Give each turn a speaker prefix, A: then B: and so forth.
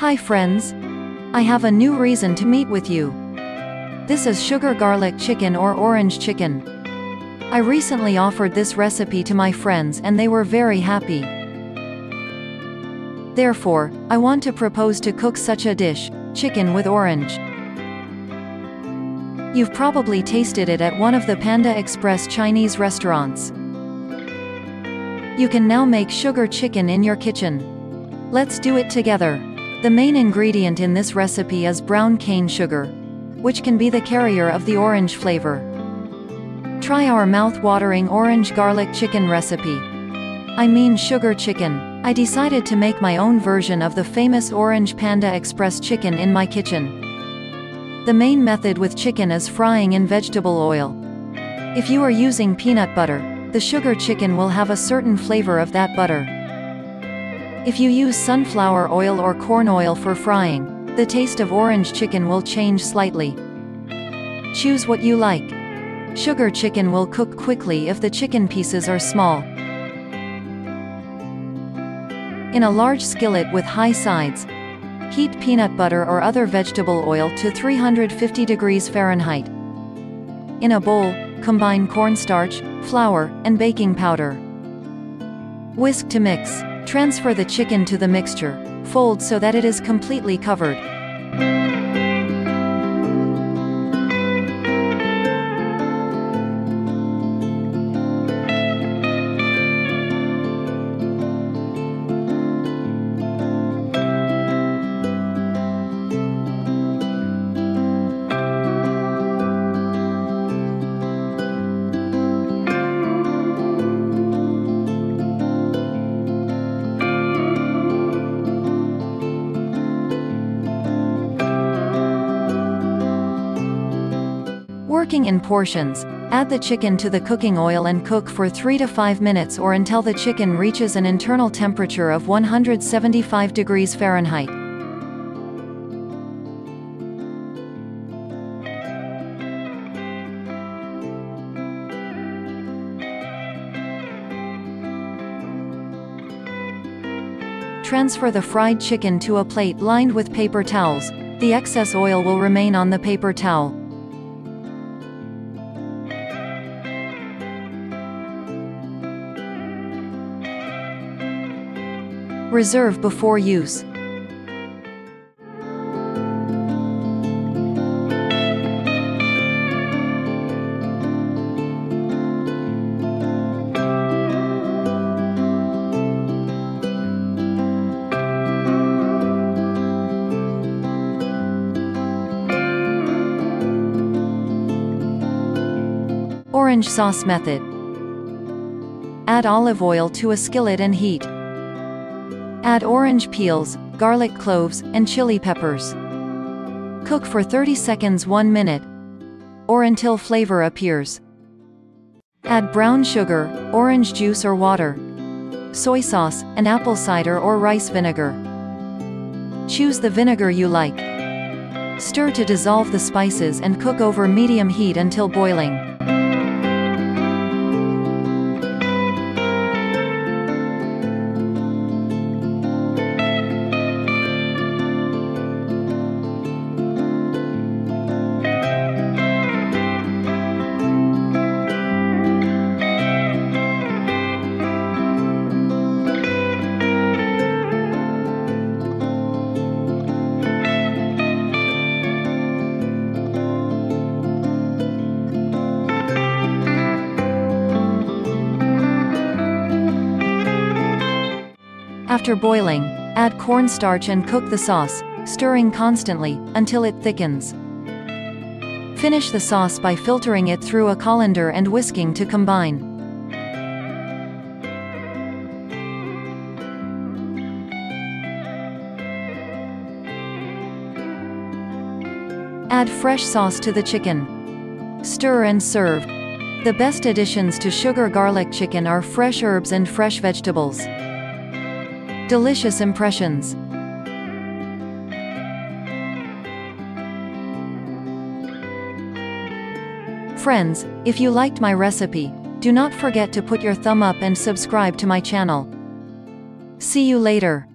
A: Hi friends! I have a new reason to meet with you. This is sugar garlic chicken or orange chicken. I recently offered this recipe to my friends and they were very happy. Therefore, I want to propose to cook such a dish, chicken with orange. You've probably tasted it at one of the Panda Express Chinese restaurants. You can now make sugar chicken in your kitchen. Let's do it together. The main ingredient in this recipe is brown cane sugar, which can be the carrier of the orange flavor. Try our mouth-watering orange garlic chicken recipe. I mean sugar chicken. I decided to make my own version of the famous orange Panda Express chicken in my kitchen. The main method with chicken is frying in vegetable oil. If you are using peanut butter, the sugar chicken will have a certain flavor of that butter. If you use sunflower oil or corn oil for frying, the taste of orange chicken will change slightly. Choose what you like. Sugar chicken will cook quickly if the chicken pieces are small. In a large skillet with high sides, heat peanut butter or other vegetable oil to 350 degrees Fahrenheit. In a bowl, combine cornstarch, flour, and baking powder. Whisk to mix. Transfer the chicken to the mixture. Fold so that it is completely covered. Working in portions, add the chicken to the cooking oil and cook for 3 to 5 minutes or until the chicken reaches an internal temperature of 175 degrees Fahrenheit. Transfer the fried chicken to a plate lined with paper towels. The excess oil will remain on the paper towel. Reserve before use. Orange sauce method. Add olive oil to a skillet and heat. Add orange peels, garlic cloves, and chili peppers. Cook for 30 seconds 1 minute, or until flavor appears. Add brown sugar, orange juice or water, soy sauce, and apple cider or rice vinegar. Choose the vinegar you like. Stir to dissolve the spices and cook over medium heat until boiling. After boiling, add cornstarch and cook the sauce, stirring constantly, until it thickens. Finish the sauce by filtering it through a colander and whisking to combine. Add fresh sauce to the chicken. Stir and serve. The best additions to sugar garlic chicken are fresh herbs and fresh vegetables. Delicious impressions. Friends, if you liked my recipe, do not forget to put your thumb up and subscribe to my channel. See you later.